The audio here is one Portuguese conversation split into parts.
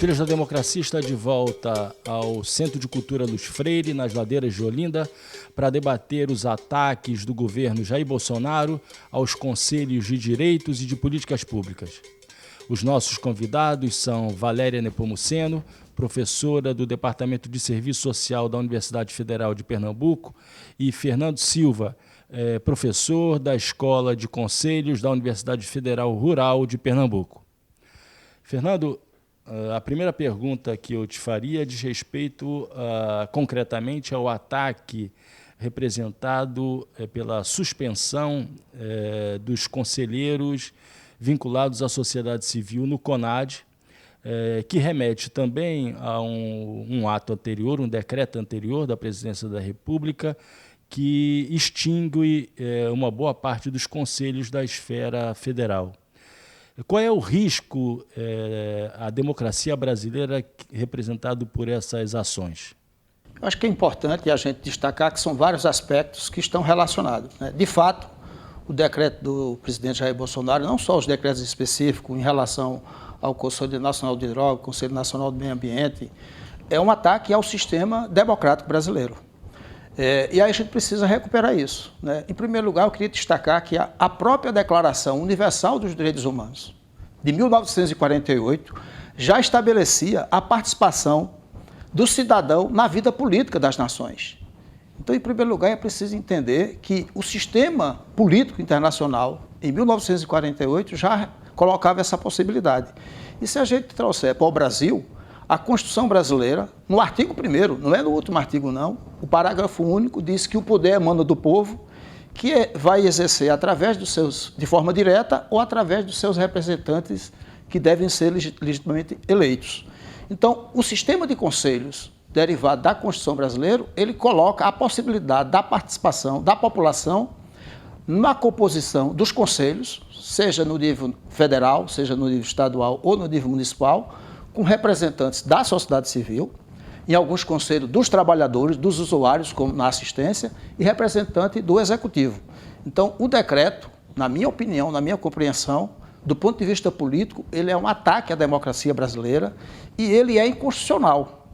Filhos da Democracia está de volta ao Centro de Cultura Luz Freire, nas ladeiras de Olinda, para debater os ataques do governo Jair Bolsonaro aos conselhos de direitos e de políticas públicas. Os nossos convidados são Valéria Nepomuceno, professora do Departamento de Serviço Social da Universidade Federal de Pernambuco, e Fernando Silva, professor da Escola de Conselhos da Universidade Federal Rural de Pernambuco. Fernando, a primeira pergunta que eu te faria diz respeito concretamente ao ataque representado pela suspensão dos conselheiros vinculados à sociedade civil no CONAD, que remete também a um ato anterior, um decreto anterior da Presidência da República, que extingue uma boa parte dos conselhos da esfera federal. Qual é o risco à democracia brasileira representado por essas ações? Eu acho que é importante a gente destacar que são vários aspectos que estão relacionados, né? De fato, o decreto do presidente Jair Bolsonaro, não só os decretos específicos em relação ao Conselho Nacional de Drogas, Conselho Nacional do Meio Ambiente, é um ataque ao sistema democrático brasileiro. E aí a gente precisa recuperar isso, né? Em primeiro lugar, eu queria destacar que a própria Declaração Universal dos Direitos Humanos, de 1948, já estabelecia a participação do cidadão na vida política das nações. Então, em primeiro lugar, é preciso entender que o sistema político internacional, em 1948, já colocava essa possibilidade. E se a gente trouxer para o Brasil, a Constituição brasileira, no artigo 1º, não é no último artigo não, o parágrafo único diz que o poder emana do povo, que vai exercer através dos seus, de forma direta ou através dos seus representantes que devem ser legitimamente eleitos. Então, o sistema de conselhos derivado da Constituição brasileira, ele coloca a possibilidade da participação da população na composição dos conselhos, seja no nível federal, seja no nível estadual ou no nível municipal, com representantes da sociedade civil, em alguns conselhos dos trabalhadores, dos usuários, como na assistência, e representante do executivo. Então, o decreto, na minha opinião, na minha compreensão, do ponto de vista político, ele é um ataque à democracia brasileira e ele é inconstitucional.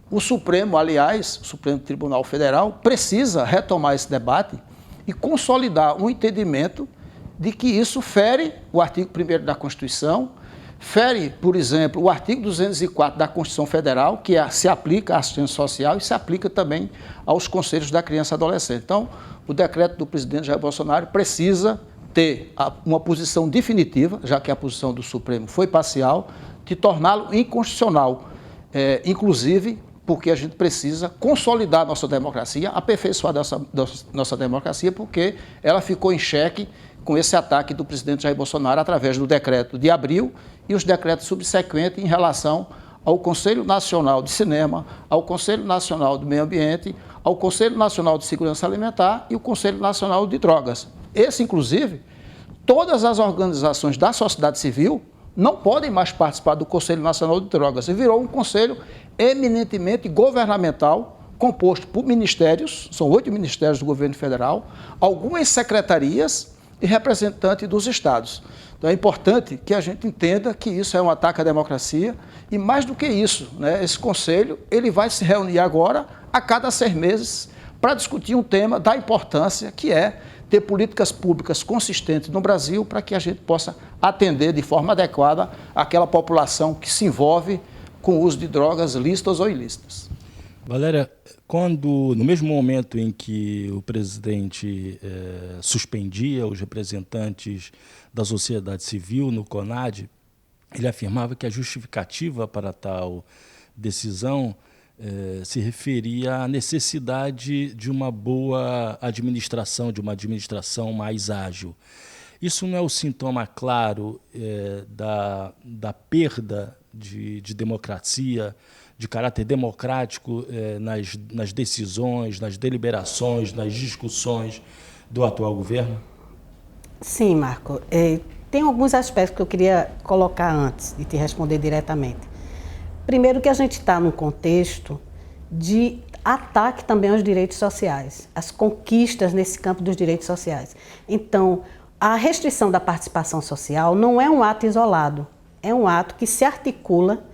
O Supremo, aliás, o Supremo Tribunal Federal, precisa retomar esse debate e consolidar um entendimento de que isso fere o artigo 1º da Constituição, fere, por exemplo, o artigo 204 da Constituição Federal, que se aplica à assistência social e se aplica também aos conselhos da criança e adolescente. Então, o decreto do presidente Jair Bolsonaro precisa ter uma posição definitiva, já que a posição do Supremo foi parcial, de torná-lo inconstitucional, inclusive porque a gente precisa consolidar a nossa democracia, aperfeiçoar nossa democracia, porque ela ficou em xeque com esse ataque do presidente Jair Bolsonaro através do decreto de abril e os decretos subsequentes em relação ao Conselho Nacional de Cinema, ao Conselho Nacional do Meio Ambiente, ao Conselho Nacional de Segurança Alimentar e o Conselho Nacional de Drogas. Esse, inclusive, todas as organizações da sociedade civil não podem mais participar do Conselho Nacional de Drogas. E virou um conselho eminentemente governamental, composto por ministérios, são 8 ministérios do governo federal, algumas secretarias e representantes dos estados. Então é importante que a gente entenda que isso é um ataque à democracia e mais do que isso, né, esse conselho ele vai se reunir agora a cada 6 meses para discutir um tema da importância que é ter políticas públicas consistentes no Brasil para que a gente possa atender de forma adequada aquela população que se envolve com o uso de drogas lícitas ou ilícitas. Valéria, quando, no mesmo momento em que o presidente suspendia os representantes da sociedade civil no CONAD, ele afirmava que a justificativa para tal decisão se referia à necessidade de uma boa administração, de uma administração mais ágil. Isso não é o sintoma claro da perda de democracia, de caráter democrático nas decisões, nas deliberações, nas discussões do atual governo? Sim, Marco. Tem alguns aspectos que eu queria colocar antes de te responder diretamente. Primeiro que a gente está num contexto de ataque também aos direitos sociais, as conquistas nesse campo dos direitos sociais. Então, a restrição da participação social não é um ato isolado, é um ato que se articula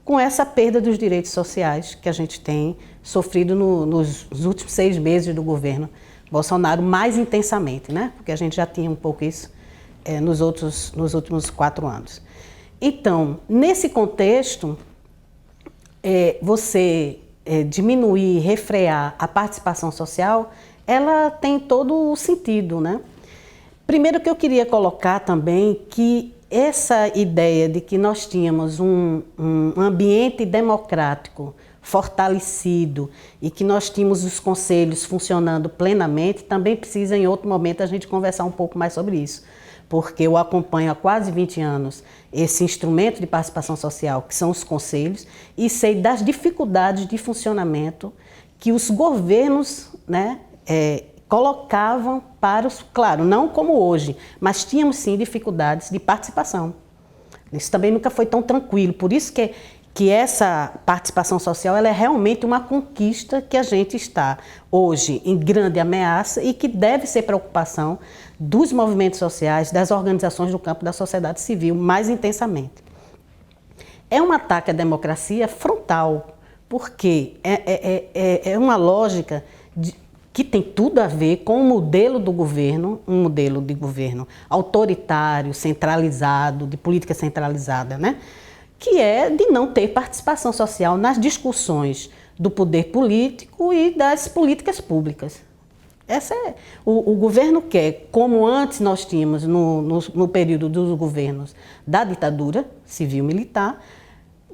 com essa perda dos direitos sociais que a gente tem sofrido nos últimos 6 meses do governo Bolsonaro, mais intensamente, né? Porque a gente já tinha um pouco isso nos últimos 4 anos. Então, nesse contexto, você diminuir, refrear a participação social, ela tem todo o sentido, né? Primeiro que eu queria colocar também que essa ideia de que nós tínhamos um ambiente democrático fortalecido e que nós tínhamos os conselhos funcionando plenamente, também precisa em outro momento a gente conversar um pouco mais sobre isso. Porque eu acompanho há quase 20 anos esse instrumento de participação social, que são os conselhos, e sei das dificuldades de funcionamento que os governos, né, colocavam para os... Claro, não como hoje, mas tínhamos sim dificuldades de participação. Isso também nunca foi tão tranquilo, por isso que essa participação social ela é realmente uma conquista que a gente está hoje em grande ameaça e que deve ser preocupação dos movimentos sociais, das organizações do campo da sociedade civil mais intensamente. É um ataque à democracia frontal, porque é uma lógica que tem tudo a ver com o modelo do governo, um modelo de governo autoritário, centralizado, de política centralizada, né? Que é de não ter participação social nas discussões do poder político e das políticas públicas. O governo quer, como antes nós tínhamos no período dos governos da ditadura civil-militar,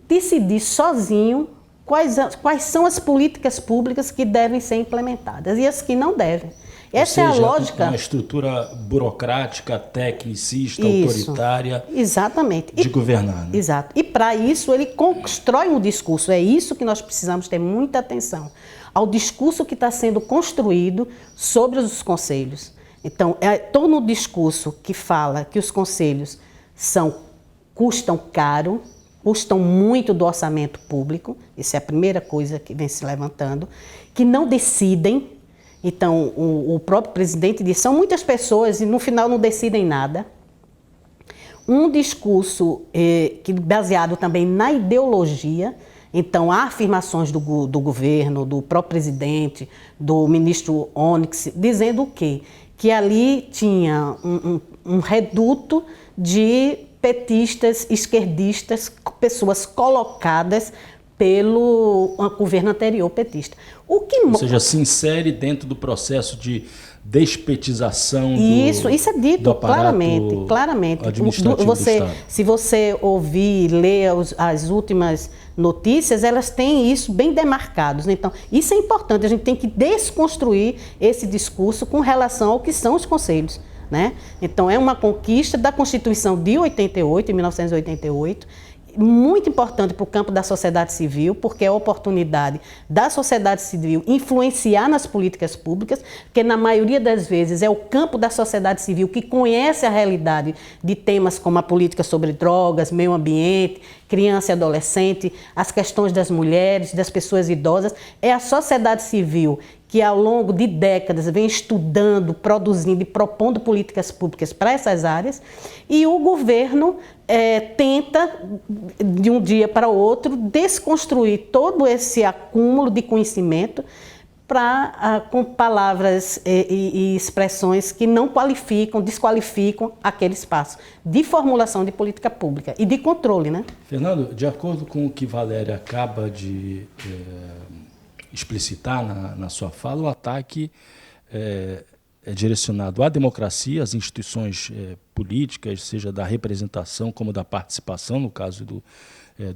decidir sozinho quais são as políticas públicas que devem ser implementadas e as que não devem. Essa é a lógica. Uma estrutura burocrática, tecnicista, Isso, autoritária. Exatamente. De governar. Né? Exato. E para isso ele constrói um discurso. É isso que nós precisamos ter muita atenção. Ao discurso que está sendo construído sobre os conselhos. Então, todo o discurso que fala que os conselhos custam caro, custam muito do orçamento público, essa é a primeira coisa que vem se levantando, que não decidem. Então, o próprio presidente disse, são muitas pessoas e no final não decidem nada. Um discurso baseado também na ideologia. Então, há afirmações do governo, do próprio presidente, do ministro Onyx, dizendo o quê? Que ali tinha um reduto de petistas, esquerdistas, pessoas colocadas pelo governo anterior petista. Ou seja, se insere dentro do processo de despetização isso é dito do aparato claramente. Administrativo do Estado. Se você ouvir e ler as últimas notícias, elas têm isso bem demarcados. Então, isso é importante, a gente tem que desconstruir esse discurso com relação ao que são os conselhos. Né? Então, é uma conquista da Constituição de 1988, muito importante para o campo da sociedade civil, porque é a oportunidade da sociedade civil influenciar nas políticas públicas, porque na maioria das vezes é o campo da sociedade civil que conhece a realidade de temas como a política sobre drogas, meio ambiente, criança e adolescente, as questões das mulheres, das pessoas idosas. É a sociedade civil que ao longo de décadas vem estudando, produzindo e propondo políticas públicas para essas áreas, e o governo tenta, de um dia para o outro, desconstruir todo esse acúmulo de conhecimento com palavras e expressões que não desqualificam aquele espaço de formulação de política pública e de controle, né? Fernando, de acordo com o que Valéria acaba de explicitar na sua fala, o ataque é direcionado à democracia, às instituições políticas, seja da representação como da participação, no caso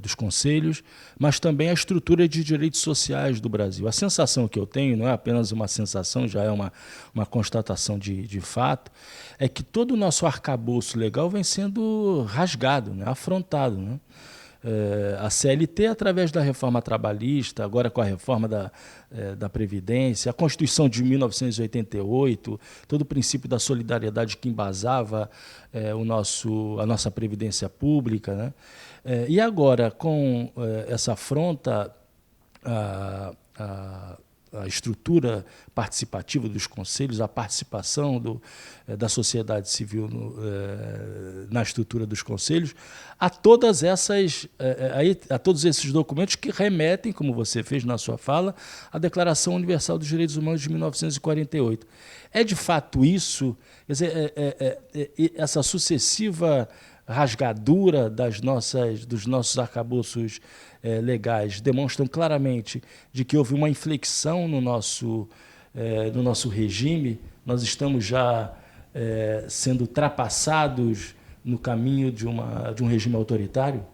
dos conselhos, mas também à estrutura de direitos sociais do Brasil. A sensação que eu tenho, não é apenas uma sensação, já é uma constatação de fato, é que todo o nosso arcabouço legal vem sendo rasgado, né, afrontado, né? A CLT, através da reforma trabalhista, agora com a reforma da Previdência, a Constituição de 1988, todo o princípio da solidariedade que embasava a nossa Previdência Pública, né? E agora, com essa afronta a estrutura participativa dos conselhos, a participação da sociedade civil na estrutura dos conselhos, a todos esses documentos que remetem, como você fez na sua fala, à Declaração Universal dos Direitos Humanos de 1948. É de fato isso? Quer dizer, essa sucessiva rasgadura dos nossos arcabouços legais demonstram claramente de que houve uma inflexão no nosso regime. Nós estamos já sendo ultrapassados no caminho de um regime autoritário?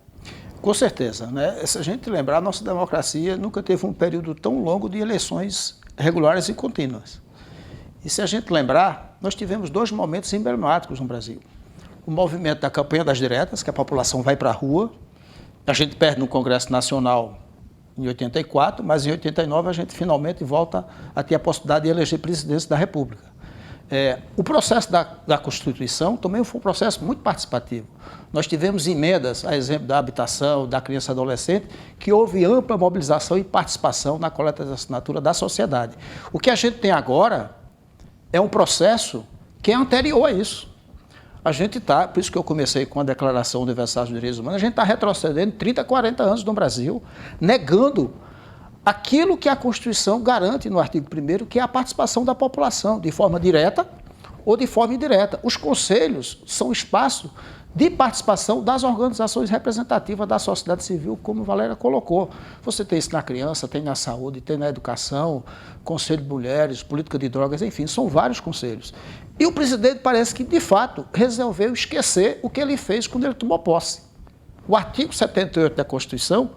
Com certeza, né? Se a gente lembrar, a nossa democracia nunca teve um período tão longo de eleições regulares e contínuas. E se a gente lembrar, nós tivemos 2 momentos emblemáticos no Brasil. O movimento da campanha das diretas, que a população vai para a rua. A gente perde no Congresso Nacional em 84, mas em 89 a gente finalmente volta a ter a possibilidade de eleger presidente da República. O processo da Constituição também foi um processo muito participativo. Nós tivemos emendas, a exemplo da habitação, da criança e adolescente, que houve ampla mobilização e participação na coleta de assinatura da sociedade. O que a gente tem agora é um processo que é anterior a isso. A gente está, por isso que eu comecei com a Declaração Universal dos Direitos Humanos, a gente está retrocedendo 30, 40 anos no Brasil, negando aquilo que a Constituição garante no artigo 1º, que é a participação da população, de forma direta ou de forma indireta. Os conselhos são espaço de participação das organizações representativas da sociedade civil, como a Valéria colocou. Você tem isso na criança, tem na saúde, tem na educação, Conselho de Mulheres, política de drogas, enfim, são vários conselhos. E o presidente parece que, de fato, resolveu esquecer o que ele fez quando ele tomou posse. O artigo 78 da Constituição,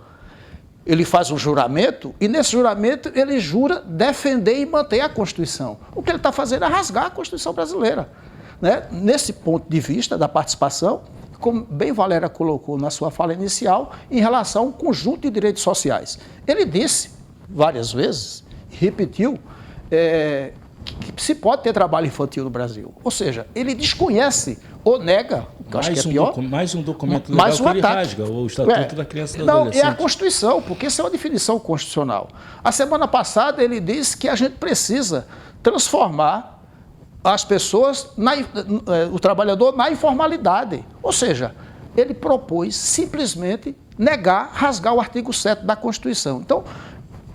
ele faz um juramento e, nesse juramento, ele jura defender e manter a Constituição. O que ele está fazendo é rasgar a Constituição brasileira. Né? Nesse ponto de vista da participação, como bem Valéria colocou na sua fala inicial, em relação ao conjunto de direitos sociais. Ele disse várias vezes, repetiu, que se pode ter trabalho infantil no Brasil. Ou seja, ele desconhece ou nega, que eu acho que é pior. Mais um documento legal mais um que ele ataque. rasga, o Estatuto da Criança e do Adolescente. Não, é a Constituição, porque isso é uma definição constitucional. A semana passada ele disse que a gente precisa transformar as pessoas, o trabalhador, na informalidade. Ou seja, ele propôs simplesmente negar, rasgar o artigo 7 da Constituição. Então,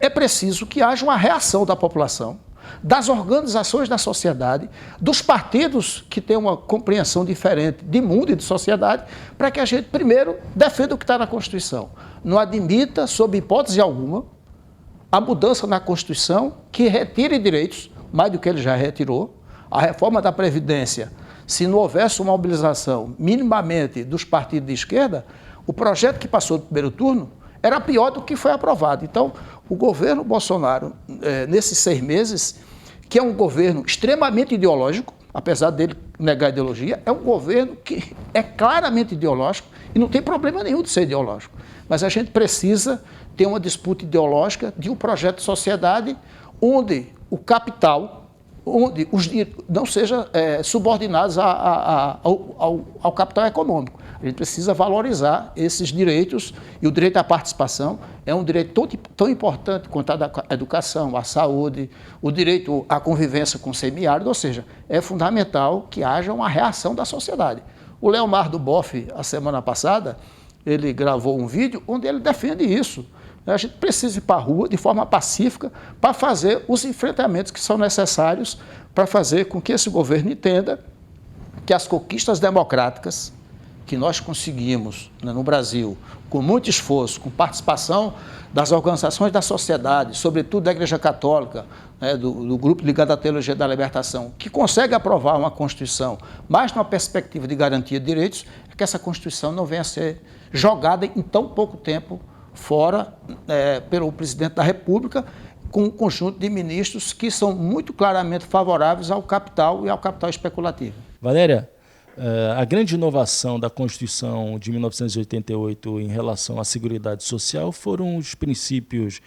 é preciso que haja uma reação da população, das organizações da sociedade, dos partidos que têm uma compreensão diferente de mundo e de sociedade, para que a gente, primeiro, defenda o que está na Constituição. Não admita, sob hipótese alguma, a mudança na Constituição que retire direitos, mais do que ele já retirou. A reforma da Previdência, se não houvesse uma mobilização minimamente dos partidos de esquerda, o projeto que passou do primeiro turno era pior do que foi aprovado. Então, o governo Bolsonaro, nesses 6 meses, que é um governo extremamente ideológico, apesar dele negar a ideologia, é um governo que é claramente ideológico e não tem problema nenhum de ser ideológico. Mas a gente precisa ter uma disputa ideológica de um projeto de sociedade onde o capital, onde os não sejam subordinados ao capital econômico. A gente precisa valorizar esses direitos e o direito à participação é um direito tão importante quanto a educação, a saúde, o direito à convivência com o semiárido, ou seja, é fundamental que haja uma reação da sociedade. O Leomar do Boff, a semana passada, ele gravou um vídeo onde ele defende isso. A gente precisa ir para a rua de forma pacífica para fazer os enfrentamentos que são necessários para fazer com que esse governo entenda que as conquistas democráticas que nós conseguimos, né, no Brasil, com muito esforço, com participação das organizações da sociedade, sobretudo da Igreja Católica, né, do grupo ligado à Teologia da Libertação, que consegue aprovar uma Constituição, mas numa perspectiva de garantia de direitos, é que essa Constituição não venha a ser jogada em tão pouco tempo fora pelo presidente da República, com um conjunto de ministros que são muito claramente favoráveis ao capital e ao capital especulativo. Valéria, a grande inovação da Constituição de 1988 em relação à Seguridade Social foram os princípios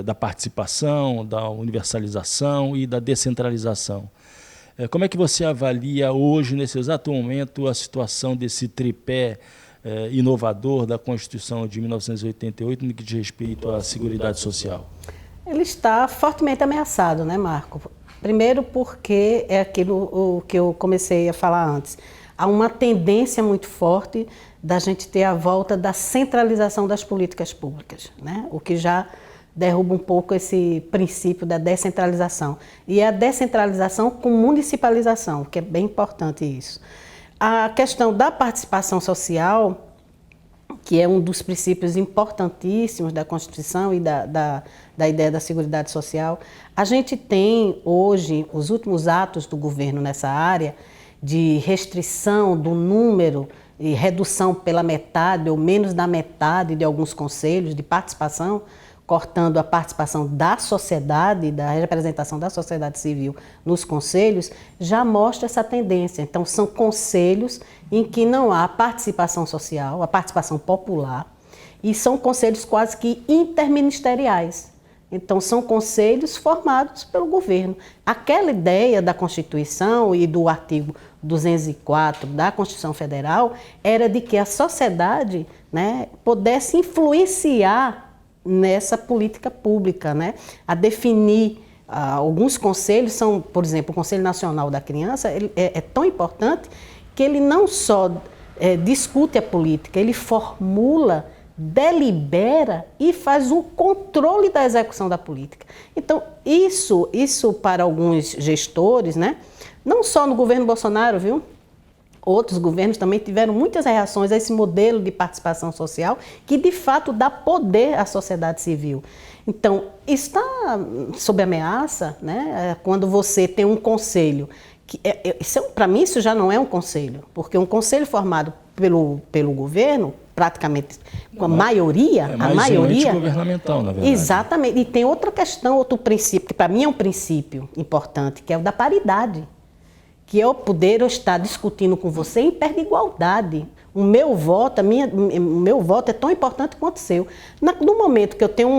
da participação, da universalização e da descentralização. Como é que você avalia hoje, nesse exato momento, a situação desse tripé inovador da Constituição de 1988 no que diz respeito à Seguridade Social? Ele está fortemente ameaçado, né, Marco? Primeiro porque é aquilo que eu comecei a falar antes. Há uma tendência muito forte da gente ter a volta da centralização das políticas públicas, né? O que já derruba um pouco esse princípio da descentralização. E a descentralização com municipalização, que é bem importante isso. A questão da participação social, que é um dos princípios importantíssimos da Constituição e da ideia da Seguridade Social. A gente tem hoje os últimos atos do governo nessa área de restrição do número e redução pela metade ou menos da metade de alguns conselhos de participação, cortando a participação da sociedade, da representação da sociedade civil nos conselhos, já mostra essa tendência. Então, são conselhos em que não há participação social, a participação popular, e são conselhos quase que interministeriais. Então, são conselhos formados pelo governo. Aquela ideia da Constituição e do artigo 204 da Constituição Federal era de que a sociedade, né, pudesse influenciar nessa política pública, né, a definir. Alguns conselhos são, por exemplo, o Conselho Nacional da Criança é tão importante que ele não só discute a política, ele formula, delibera e faz o controle da execução da política. Então, isso para alguns gestores, né, não só no governo Bolsonaro, viu? Outros governos também tiveram muitas reações a esse modelo de participação social que, de fato, dá poder à sociedade civil. Então, está sob ameaça, né, quando você tem um conselho. Para mim, isso já não é um conselho, porque um conselho formado pelo governo, praticamente com a maioria... É mais um ente governamental, na verdade. Exatamente. E tem outra questão, outro princípio, que para mim é um princípio importante, que é o da paridade. Que é o poder eu estar discutindo com você em pé de igualdade. O meu voto é tão importante quanto o seu. No momento que eu tenho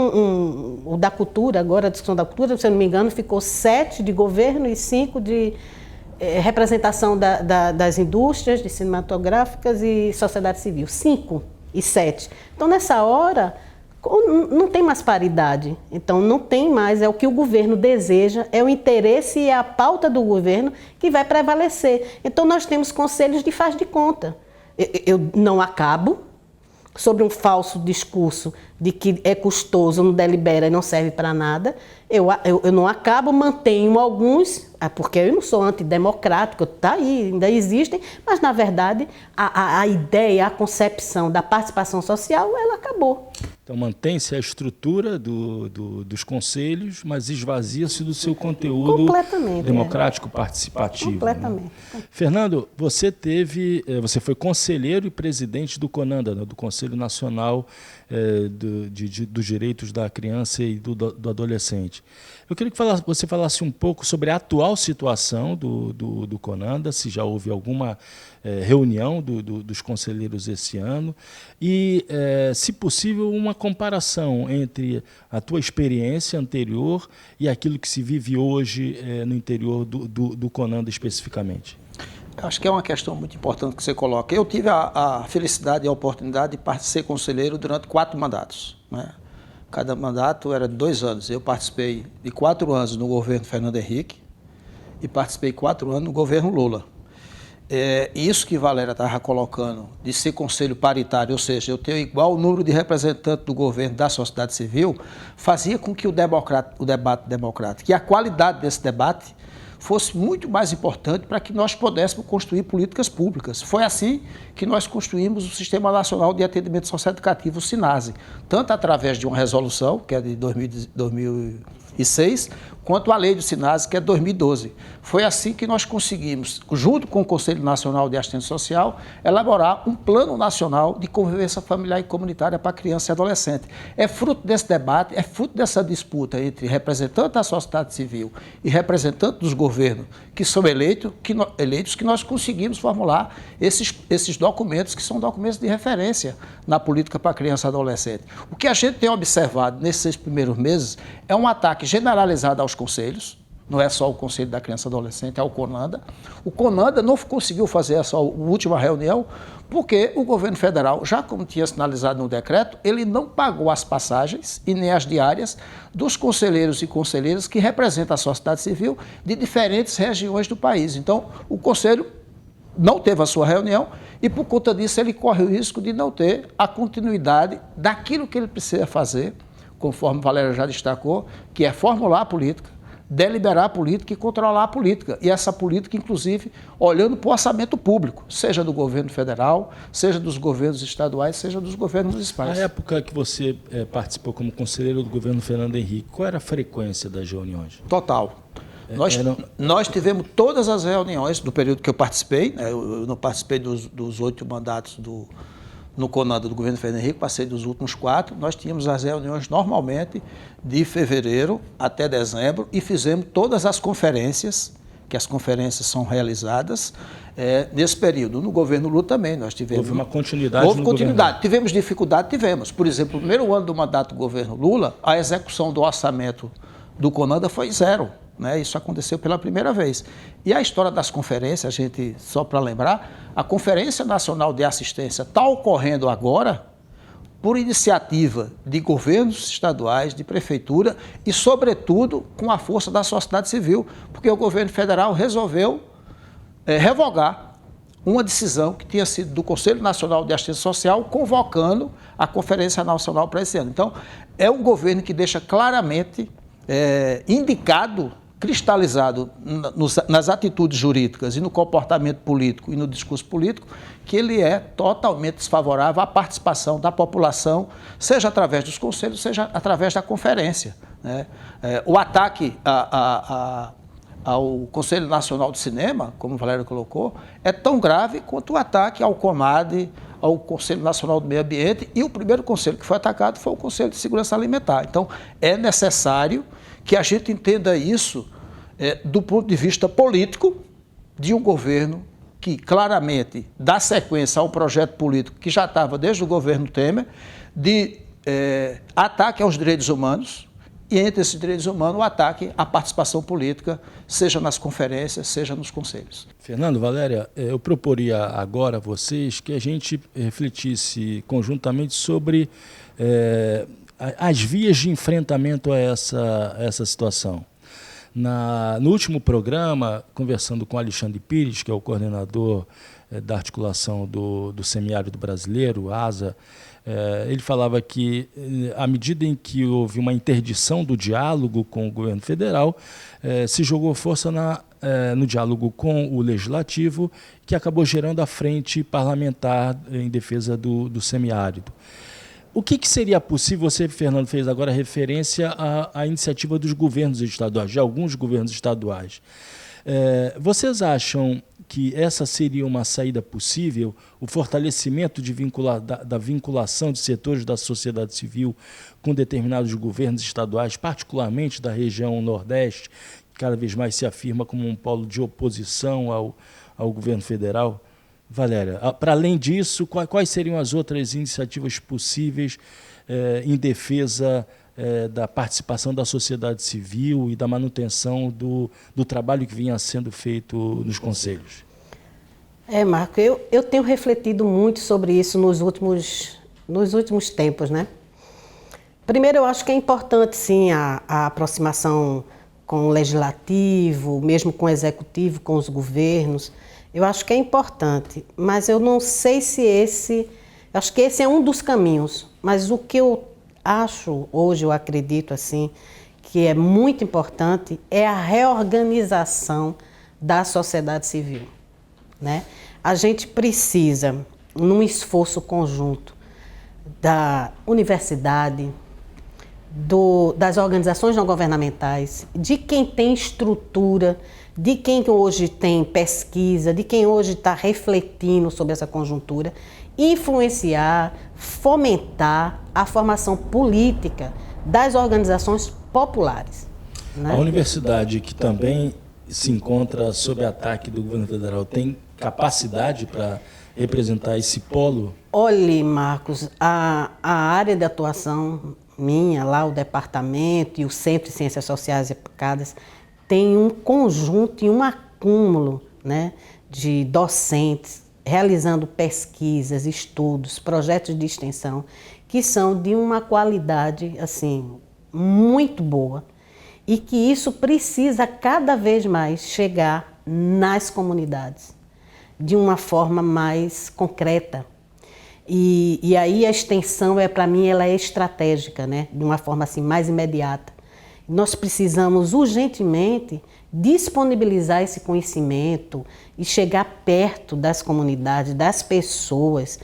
o da cultura, agora a discussão da cultura, se eu não me engano, ficou 7 de governo e 5 de representação das indústrias, de cinematográficas e sociedade civil. 5 e 7. Então, nessa hora, não tem mais paridade. Então, não tem mais, é o que o governo deseja, é o interesse e a pauta do governo que vai prevalecer. Então, nós temos conselhos de faz de conta. Eu não acabo sobre um falso discurso de que é custoso, não delibera e não serve para nada. Eu não acabo, mantenho alguns, porque eu não sou antidemocrático, está aí, ainda existem, mas, na verdade, a ideia, a concepção da participação social, ela acabou. Então, mantém-se a estrutura dos conselhos, mas esvazia-se do seu conteúdo democrático participativo. Completamente. Né? Fernando, você foi conselheiro e presidente do CONANDA, né, do Conselho Nacional dos Direitos da Criança e do Adolescente. Eu queria que você falasse um pouco sobre a atual situação do CONANDA, se já houve alguma reunião dos conselheiros esse ano e, se possível, uma comparação entre a tua experiência anterior e aquilo que se vive hoje no interior do CONANDA especificamente. Acho que é uma questão muito importante que você coloca. Eu tive a felicidade e a oportunidade de ser conselheiro durante 4 mandatos, né? Cada mandato era de 2 anos. Eu participei de 4 anos no governo Fernando Henrique e participei de 4 anos no governo Lula. Isso que Valéria estava colocando, de ser conselho paritário, ou seja, eu tenho igual número de representantes do governo da sociedade civil, fazia com que o debate democrático e a qualidade desse debate fosse muito mais importante para que nós pudéssemos construir políticas públicas. Foi assim que nós construímos o Sistema Nacional de Atendimento Socioeducativo, o SINASE, tanto através de uma resolução, que é de 2006, quanto a lei do SINASE, que é de 2012. Foi assim que nós conseguimos, junto com o Conselho Nacional de Assistência Social, elaborar um plano nacional de convivência familiar e comunitária para criança e adolescente. É fruto desse debate, é fruto dessa disputa entre representantes da sociedade civil e representantes dos governos que são eleitos que nós conseguimos formular esses documentos, que são documentos de referência na política para criança e adolescente. O que a gente tem observado nesses 6 primeiros meses é um ataque generalizado aos conselhos, não é só o Conselho da Criança e Adolescente, é o CONANDA. O CONANDA não conseguiu fazer essa última reunião porque o governo federal, já como tinha sinalizado no decreto, ele não pagou as passagens e nem as diárias dos conselheiros e conselheiras que representam a sociedade civil de diferentes regiões do país. Então, o Conselho não teve a sua reunião e, por conta disso, ele corre o risco de não ter a continuidade daquilo que ele precisa fazer, conforme Valéria já destacou, que é formular a política, deliberar a política e controlar a política. E essa política, inclusive, olhando para o orçamento público, seja do governo federal, seja dos governos estaduais, seja dos governos municipais. Na época que você participou como conselheiro do governo Fernando Henrique, qual era a frequência das reuniões? Total. Nós tivemos todas as reuniões do período que eu participei, né? Eu não participei dos 8 mandatos no CONANDA do governo Fernando Henrique, passei dos últimos 4, nós tínhamos as reuniões normalmente de fevereiro até dezembro e fizemos todas as conferências, que as conferências são realizadas nesse período. No governo Lula também nós tivemos... Houve uma continuidade Houve continuidade. Tivemos dificuldade? Tivemos. Por exemplo, no primeiro ano do mandato do governo Lula, a execução do orçamento do CONANDA foi 0. Né? Isso aconteceu pela primeira vez. E a história das conferências, só para lembrar, a Conferência Nacional de Assistência está ocorrendo agora por iniciativa de governos estaduais, de prefeitura e, sobretudo, com a força da sociedade civil, porque o governo federal resolveu revogar uma decisão que tinha sido do Conselho Nacional de Assistência Social, convocando a Conferência Nacional para esse ano. Então, é um governo que deixa claramente indicado, cristalizado nas atitudes jurídicas e no comportamento político e no discurso político, que ele é totalmente desfavorável à participação da população, seja através dos conselhos, seja através da conferência. Né? O ataque ao Conselho Nacional de Cinema, como o Valério colocou, é tão grave quanto o ataque ao CONADE, ao Conselho Nacional do Meio Ambiente, e o primeiro conselho que foi atacado foi o Conselho de Segurança Alimentar. Então, é necessário que a gente entenda isso do ponto de vista político de um governo que claramente dá sequência a um projeto político que já estava desde o governo Temer, de ataque aos direitos humanos, e entre esses direitos humanos o ataque à participação política, seja nas conferências, seja nos conselhos. Fernando, Valéria, eu proporia agora a vocês que a gente refletisse conjuntamente sobre as vias de enfrentamento a essa situação. No último programa, conversando com Alexandre Pires, que é o coordenador da articulação do Semiárido Brasileiro, ASA, ele falava que, à medida em que houve uma interdição do diálogo com o governo federal, se jogou força no diálogo com o Legislativo, que acabou gerando a frente parlamentar em defesa do semiárido. O que seria possível, você, Fernando, fez agora referência à iniciativa dos governos estaduais, de alguns governos estaduais. Vocês acham que essa seria uma saída possível, o fortalecimento da vinculação de setores da sociedade civil com determinados governos estaduais, particularmente da região Nordeste, que cada vez mais se afirma como um polo de oposição ao governo federal? Valéria, para além disso, quais seriam as outras iniciativas possíveis em defesa da participação da sociedade civil e da manutenção do trabalho que vinha sendo feito nos conselhos? Marco, eu tenho refletido muito sobre isso nos últimos tempos, né? Primeiro, eu acho que é importante, sim, a aproximação com o legislativo, mesmo com o executivo, com os governos. Eu acho que é importante, mas eu não sei se acho que esse é um dos caminhos, mas o que eu acho, hoje eu acredito assim, que é muito importante é a reorganização da sociedade civil, né? A gente precisa, num esforço conjunto da universidade, das organizações não governamentais, de quem tem estrutura, de quem hoje tem pesquisa, de quem hoje está refletindo sobre essa conjuntura, influenciar, fomentar a formação política das organizações populares. Né? A universidade, que também se encontra sob ataque do governo federal, tem capacidade para representar esse polo? Olhe, Marcos, a área de atuação minha, lá o departamento e o Centro de Ciências Sociais e Aplicadas, tem um conjunto e um acúmulo, né, de docentes realizando pesquisas, estudos, projetos de extensão que são de uma qualidade assim muito boa e que isso precisa cada vez mais chegar nas comunidades de uma forma mais concreta. E aí a extensão, para mim, ela é estratégica, né? De uma forma assim, mais imediata. Nós precisamos urgentemente disponibilizar esse conhecimento e chegar perto das comunidades, das pessoas,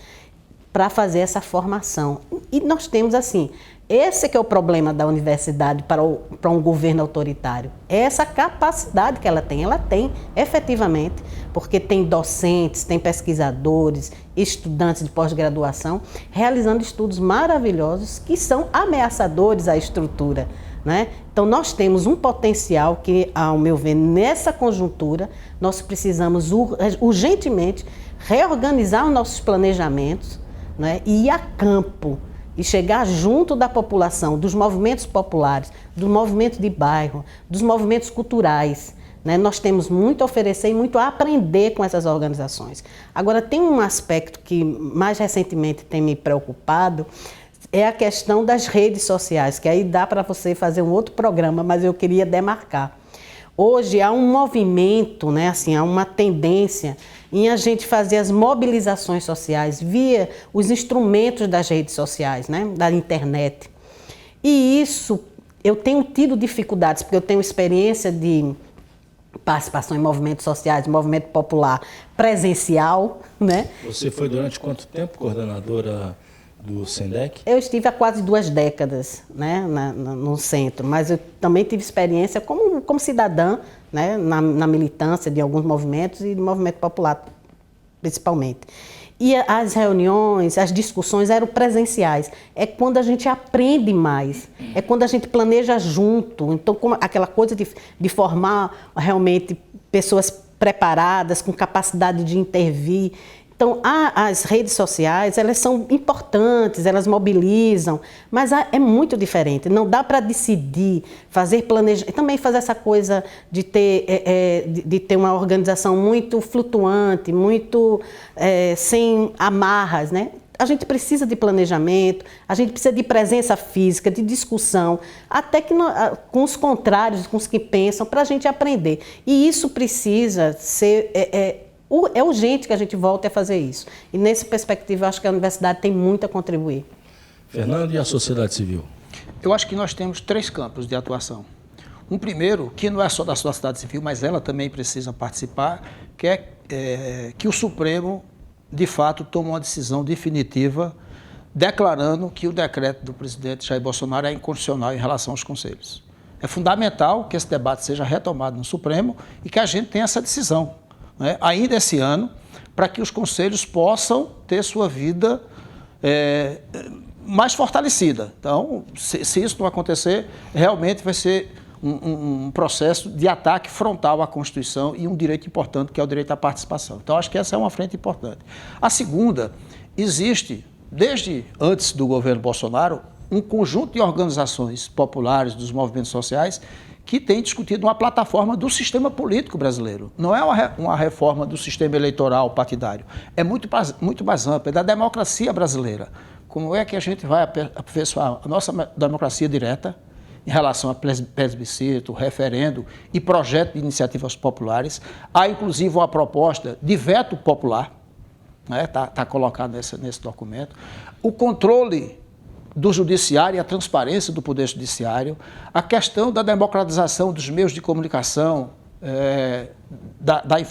para fazer essa formação. E nós temos assim, esse que é o problema da universidade para um governo autoritário. É essa capacidade que ela tem efetivamente, porque tem docentes, tem pesquisadores, estudantes de pós-graduação, realizando estudos maravilhosos que são ameaçadores à estrutura, né? Então nós temos um potencial que, ao meu ver, nessa conjuntura, nós precisamos urgentemente reorganizar os nossos planejamentos, né? E ir a campo, e chegar junto da população, dos movimentos populares, do movimento de bairro, dos movimentos culturais, né? Nós temos muito a oferecer e muito a aprender com essas organizações. Agora, tem um aspecto que mais recentemente tem me preocupado, é a questão das redes sociais, que aí dá para você fazer um outro programa, mas eu queria demarcar. Hoje há um movimento, né, assim, há uma tendência em a gente fazer as mobilizações sociais via os instrumentos das redes sociais, né, da internet. E isso eu tenho tido dificuldades, porque eu tenho experiência de participação em movimentos sociais, movimento popular presencial, né? Você foi durante quanto tempo coordenadora do SENDEC? Eu estive há quase 2 décadas, né, no centro, mas eu também tive experiência como cidadã, né, na militância de alguns movimentos e do movimento popular, principalmente. E as reuniões, as discussões eram presenciais. É quando a gente aprende mais, é quando a gente planeja junto. Então, aquela coisa de formar realmente pessoas preparadas, com capacidade de intervir. Então, as redes sociais, elas são importantes, elas mobilizam, mas é muito diferente. Não dá para decidir, fazer planejamento, também fazer essa coisa de ter uma organização muito flutuante, muito sem amarras, né? A gente precisa de planejamento, a gente precisa de presença física, de discussão, até que com os contrários, com os que pensam, para a gente aprender. E isso precisa ser... É urgente que a gente volte a fazer isso. E nessa perspectiva, eu acho que a universidade tem muito a contribuir. Fernando, e a sociedade civil? Eu acho que nós temos 3 campos de atuação. Um primeiro, que não é só da sociedade civil, mas ela também precisa participar, que é que o Supremo, de fato, tome uma decisão definitiva, declarando que o decreto do presidente Jair Bolsonaro é inconstitucional em relação aos conselhos. É fundamental que esse debate seja retomado no Supremo e que a gente tenha essa decisão, né, ainda esse ano, para que os conselhos possam ter sua vida mais fortalecida. Então, se isso não acontecer, realmente vai ser um processo de ataque frontal à Constituição e um direito importante, que é o direito à participação. Então, acho que essa é uma frente importante. A segunda, existe, desde antes do governo Bolsonaro, um conjunto de organizações populares, dos movimentos sociais, que tem discutido uma plataforma do sistema político brasileiro. Não é uma reforma do sistema eleitoral partidário, é muito mais ampla, é da democracia brasileira. Como é que a gente vai aperfeiçoar a nossa democracia direta em relação a plebiscito, referendo e projeto de iniciativas populares? Há, inclusive, uma proposta de veto popular, né? Tá colocado nesse documento. O controle do judiciário e a transparência do poder judiciário, a questão da democratização dos meios de comunicação,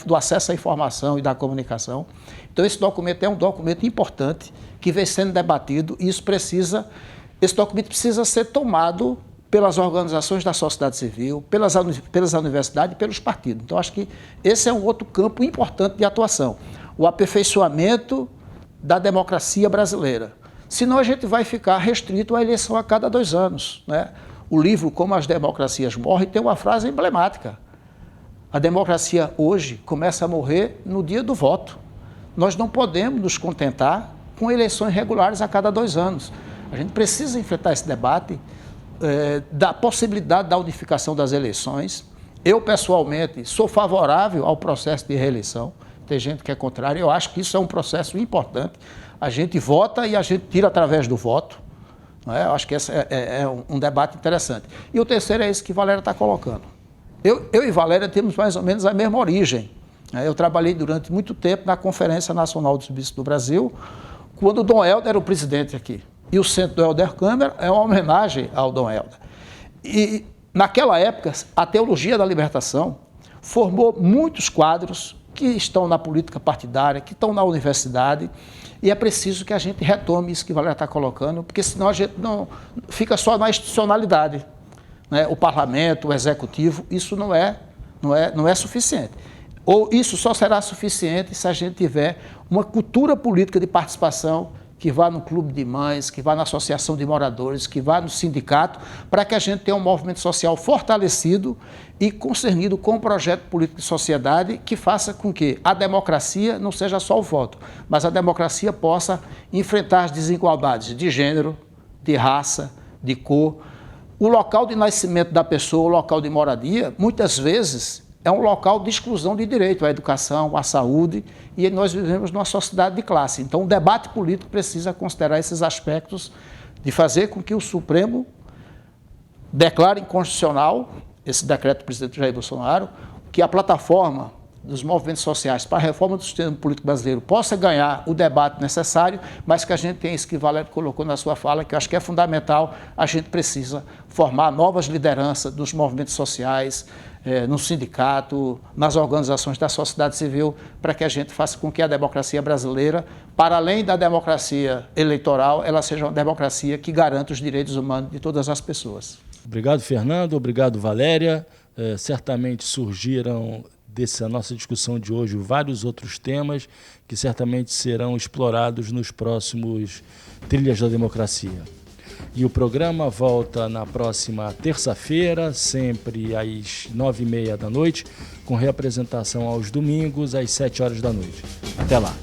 do acesso à informação e da comunicação. Então, esse documento é um documento importante que vem sendo debatido e esse documento precisa ser tomado pelas organizações da sociedade civil, pelas universidades e pelos partidos. Então, acho que esse é um outro campo importante de atuação, o aperfeiçoamento da democracia brasileira. Senão a gente vai ficar restrito à eleição a cada 2 anos, né? O livro Como as Democracias Morrem tem uma frase emblemática. A democracia hoje começa a morrer no dia do voto. Nós não podemos nos contentar com eleições regulares a cada 2 anos. A gente precisa enfrentar esse debate da possibilidade da unificação das eleições Eu, pessoalmente, sou favorável ao processo de reeleição. Tem gente que é contrária. Eu acho que isso é um processo importante. A gente vota e a gente tira através do voto. Não é? Eu acho que esse é um debate interessante. E o terceiro é esse que Valéria está colocando. Eu e Valéria temos mais ou menos a mesma origem. Eu trabalhei durante muito tempo na Conferência Nacional dos Bispo do Brasil, quando o Dom Helder era o presidente aqui. E o Centro do Helder Câmara é uma homenagem ao Dom Helder. E, naquela época, a Teologia da Libertação formou muitos quadros que estão na política partidária, que estão na universidade, e é preciso que a gente retome isso que Valéria está colocando, porque senão a gente não fica só na institucionalidade. Né? O parlamento, o executivo, isso não é suficiente. Ou isso só será suficiente se a gente tiver uma cultura política de participação que vá no clube de mães, que vá na associação de moradores, que vá no sindicato, para que a gente tenha um movimento social fortalecido e concernido com um projeto político de sociedade que faça com que a democracia não seja só o voto, mas a democracia possa enfrentar as desigualdades de gênero, de raça, de cor. O local de nascimento da pessoa, o local de moradia, muitas vezes é um local de exclusão de direito à educação, à saúde, e nós vivemos numa sociedade de classe. Então, o debate político precisa considerar esses aspectos de fazer com que o Supremo declare inconstitucional esse decreto do presidente Jair Bolsonaro, que a plataforma dos movimentos sociais para a reforma do sistema político brasileiro possa ganhar o debate necessário, mas que a gente tem isso que Valério colocou na sua fala, que eu acho que é fundamental. A gente precisa formar novas lideranças dos movimentos sociais, no sindicato, nas organizações da sociedade civil, para que a gente faça com que a democracia brasileira, para além da democracia eleitoral, ela seja uma democracia que garanta os direitos humanos de todas as pessoas. Obrigado, Fernando. Obrigado, Valéria. Certamente surgiram dessa nossa discussão de hoje vários outros temas que certamente serão explorados nos próximos Trilhas da Democracia. E o programa volta na próxima terça-feira, sempre às 9h30 da noite, com reapresentação aos domingos, às 7 horas da noite. Até lá!